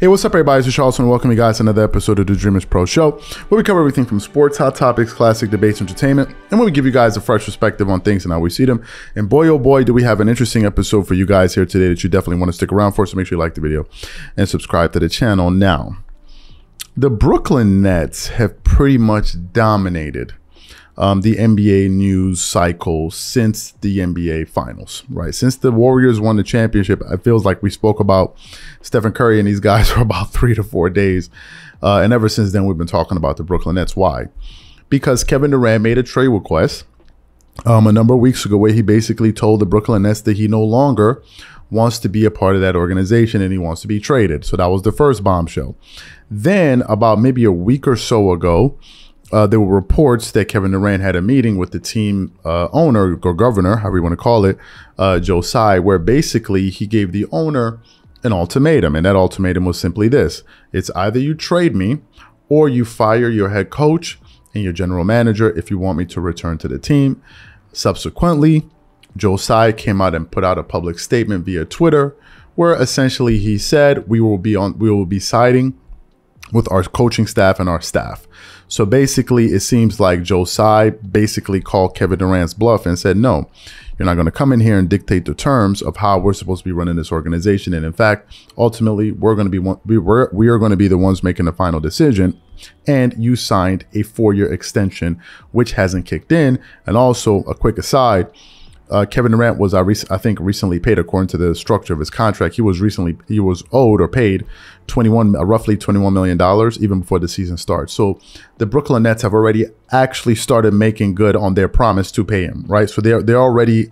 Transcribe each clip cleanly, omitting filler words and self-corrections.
Hey, what's up, everybody? It's Charleston. Welcome you guys to another episode of the Dreamerspro Show, where we cover everything from sports, hot topics, classic debates, entertainment, and where we give you guys a fresh perspective on things and how we see them. And boy, oh boy, do we have an interesting episode for you guys here today that you definitely want to stick around for. So make sure you like the video and subscribe to the channel. Now, the Brooklyn Nets have pretty much dominated the NBA news cycle since the NBA Finals, right? Since the Warriors won the championship, it feels like we spoke about Stephen Curry and these guys for about 3 to 4 days. And ever since then, we've been talking about the Brooklyn Nets. Why? Because Kevin Durant made a trade request a number of weeks ago where he basically told the Brooklyn Nets that he no longer wants to be a part of that organization and he wants to be traded. So that was the first bombshell. Then about maybe a week or so ago, there were reports that Kevin Durant had a meeting with the team owner or governor, however you want to call it, Joe Tsai, where basically he gave the owner an ultimatum. And that ultimatum was simply this. It's either you trade me or you fire your head coach and your general manager if you want me to return to the team. Subsequently, Joe Tsai came out and put out a public statement via Twitter where essentially he said we will be siding with our coaching staff and our staff. So basically, it seems like Joe Tsai basically called Kevin Durant's bluff and said, no, you're not going to come in here and dictate the terms of how we're supposed to be running this organization. And in fact, ultimately, we are going to be the ones making the final decision. And you signed a 4-year extension, which hasn't kicked in. And also, a quick aside, Kevin Durant was, I think, recently paid, according to the structure of his contract. He was owed or paid roughly $21 million even before the season starts. So the Brooklyn Nets have already actually started making good on their promise to pay him, right? So they're already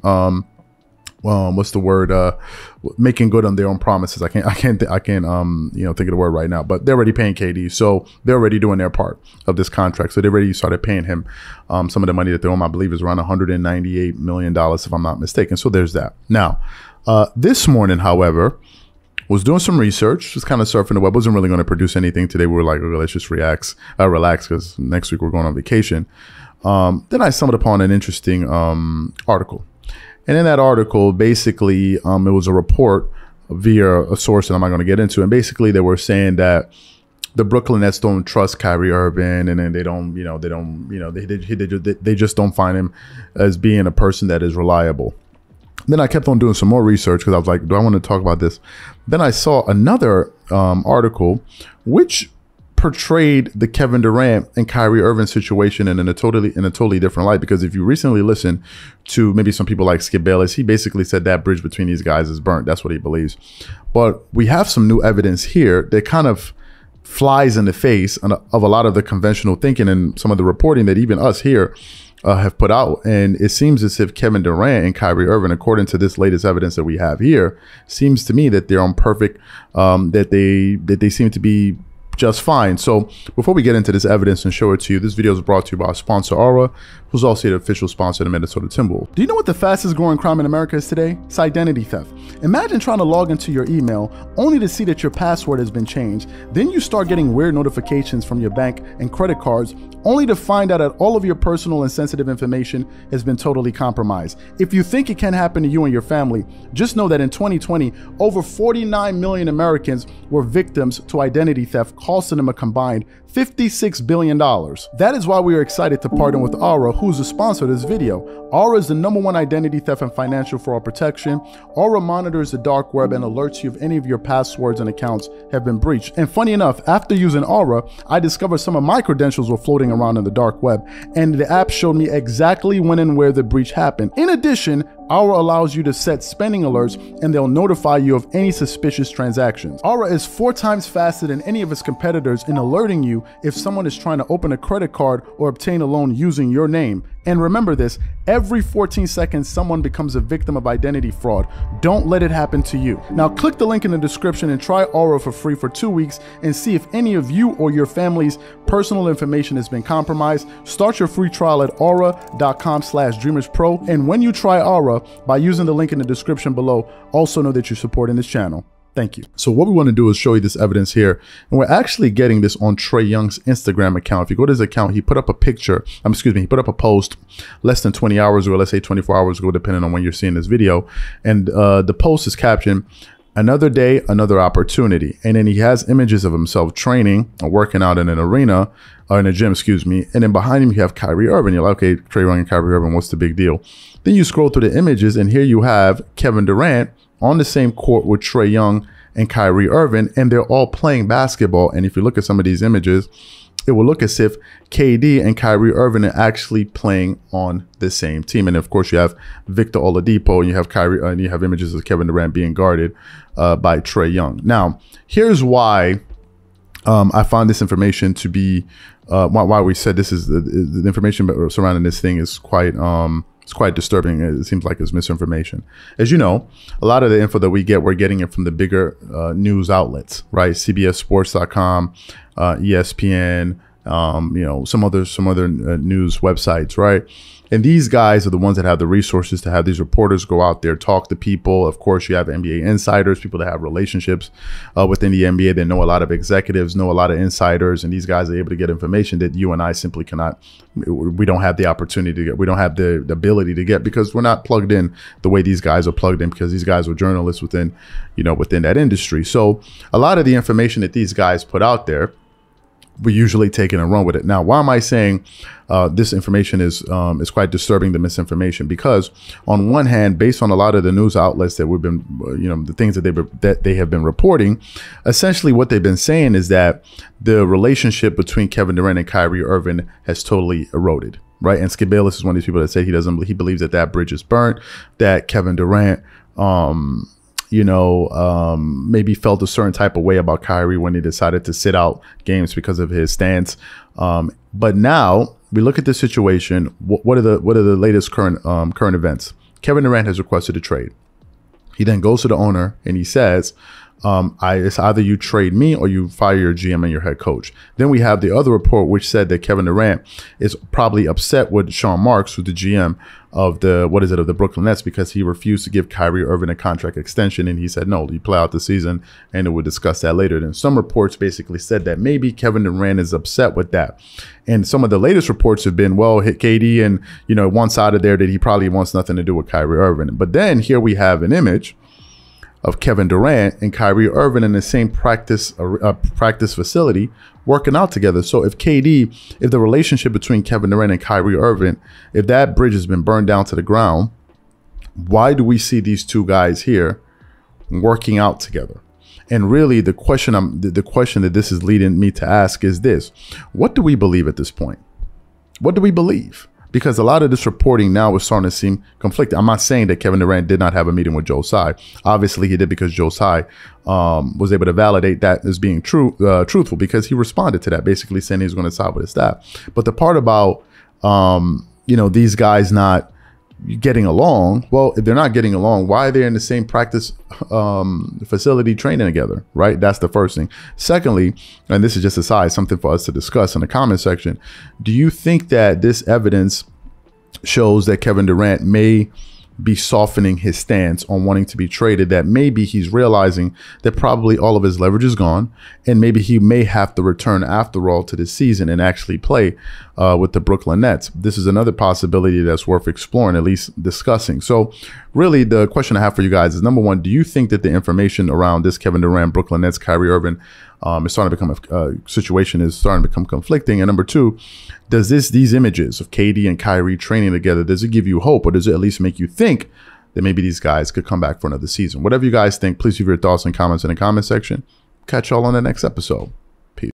making good on their own promises. I can't think of the word right now, but they're already paying KD. So they're already doing their part of this contract. So they already started paying him some of the money that they owe him. I believe is around $198 million, if I'm not mistaken. So there's that. Now, this morning, however, was doing some research, just kind of surfing the web. Wasn't really going to produce anything today. We were like, okay, let's just relax because next week we're going on vacation. Then I stumbled upon an interesting article. And in that article, basically, it was a report via a source that I'm not going to get into. And basically, they were saying that the Brooklyn Nets don't trust Kyrie Irving, and then they just don't find him as being a person that is reliable. Then I kept on doing some more research because I was like, do I want to talk about this? Then I saw another article which portrayed the Kevin Durant and Kyrie Irving situation in a totally different light. Because if you recently listened to maybe some people like Skip Bayless, he basically said that bridge between these guys is burnt. That's what he believes. But we have some new evidence here that kind of flies in the face of a lot of the conventional thinking and some of the reporting that even us here have put out. And it seems as if Kevin Durant and Kyrie Irving, according to this latest evidence that we have here, seems to me that they're on perfect, that they seem to be just fine. So before we get into this evidence and show it to you, this video is brought to you by our sponsor Aura, who's also the official sponsor of the Minnesota Timberwolves. Do you know what the fastest growing crime in America is today? It's identity theft. Imagine trying to log into your email only to see that your password has been changed. Then you start getting weird notifications from your bank and credit cards only to find out that all of your personal and sensitive information has been totally compromised. If you think it can happen to you and your family, just know that in 2020, over 49 million Americans were victims to identity theft, costing them a combined $56 billion. That is why we are excited to partner with Aura, who's the sponsor of this video. Aura is the #1 identity theft and financial fraud protection. Aura monitors the dark web and alerts you if any of your passwords and accounts have been breached. And funny enough, after using Aura, I discovered some of my credentials were floating around in the dark web, and the app showed me exactly when and where the breach happened. In addition, Aura allows you to set spending alerts and they'll notify you of any suspicious transactions. Aura is 4 times faster than any of its competitors in alerting you if someone is trying to open a credit card or obtain a loan using your name. And remember this, every 14 seconds, someone becomes a victim of identity fraud. Don't let it happen to you. Now click the link in the description and try Aura for free for 2 weeks and see if any of you or your family's personal information has been compromised. Start your free trial at aura.com/dreamerspro. And when you try Aura, by using the link in the description below, also know that you're supporting this channel. Thank you. So what we want to do is show you this evidence here. And we're actually getting this on Trae Young's Instagram account. If you go to his account, he put up a picture, he put up a post less than 20 hours ago, let's say 24 hours ago, depending on when you're seeing this video. And the post is captioned, Another day, another opportunity. And then he has images of himself training or working out in an arena or in a gym, excuse me. And then behind him, you have Kyrie Irving. You're like, okay, Trae Young and Kyrie Irving, what's the big deal? Then you scroll through the images and here you have Kevin Durant on the same court with Trae Young and Kyrie Irving, and they're all playing basketball. And if you look at some of these images, it will look as if KD and Kyrie Irving are actually playing on the same team. And of course, you have Victor Oladipo, and you have Kyrie, and you have images of Kevin Durant being guarded by Trae Young. Now, here's why I found this information to be why we said this is the information surrounding this thing is quite it's quite disturbing. It seems like it's misinformation. As you know, a lot of the info that we get, we're getting it from the bigger news outlets, right? CBSSports.com, ESPN, some other news websites, right? And these guys are the ones that have the resources to have these reporters go out there, talk to people. Of course, you have NBA insiders, people that have relationships within the NBA. They know a lot of executives, know a lot of insiders, and these guys are able to get information that you and I simply cannot. We don't have the opportunity to get. We don't have the ability to get because we're not plugged in the way these guys are plugged in, because these guys are journalists within that industry. So a lot of the information that these guys put out there, we usually take it and run with it. Now, why am I saying this information is quite disturbing, the misinformation? Because on one hand, based on a lot of the news outlets that we've been, the things that they have been reporting, essentially what they've been saying is that the relationship between Kevin Durant and Kyrie Irving has totally eroded, right? And Skip Bayless is one of these people that said he believes that bridge is burnt, that Kevin Durant, maybe felt a certain type of way about Kyrie when he decided to sit out games because of his stance. But now we look at the situation. What are the latest current events? Kevin Durant has requested a trade. He then goes to the owner and he says, it's either you trade me or you fire your GM and your head coach. Then we have the other report which said that Kevin Durant is probably upset with Sean Marks, who's the GM of the Brooklyn Nets, because he refused to give Kyrie Irving a contract extension. And he said, no, you play out the season, and we'll discuss that later. Then some reports basically said that maybe Kevin Durant is upset with that. And some of the latest reports have been, well, hit KD and, one side of there that he probably wants nothing to do with Kyrie Irving. But then here we have an image of Kevin Durant and Kyrie Irving in the same practice facility working out together. So if the relationship between Kevin Durant and Kyrie Irving, if that bridge has been burned down to the ground, why do we see these two guys here working out together? And really the question that this is leading me to ask is this: what do we believe at this point? What do we believe? Because a lot of this reporting now is starting to seem conflicted. I'm not saying that Kevin Durant did not have a meeting with Joe Tsai. Obviously, he did, because Joe Tsai was able to validate that as being truthful, because he responded to that, basically saying he's going to side with his staff. But the part about, these guys not getting along, well, if they're not getting along, why are they in the same practice facility training together, right? That's the first thing. Secondly, and this is just aside, something for us to discuss in the comment section, do you think that this evidence shows that Kevin Durant may be softening his stance on wanting to be traded, that maybe he's realizing that probably all of his leverage is gone, and maybe he may have to return after all to the season and actually play with the Brooklyn Nets? This is another possibility that's worth exploring, at least discussing. So really the question I have for you guys is, number one, do you think that the information around this Kevin Durant, Brooklyn Nets, Kyrie Irving is starting to become situation is starting to become conflicting? And number two, does these images of KD and Kyrie training together, does it give you hope, or does it at least make you think that maybe these guys could come back for another season? Whatever you guys think, please leave your thoughts and comments in the comment section. Catch y'all on the next episode.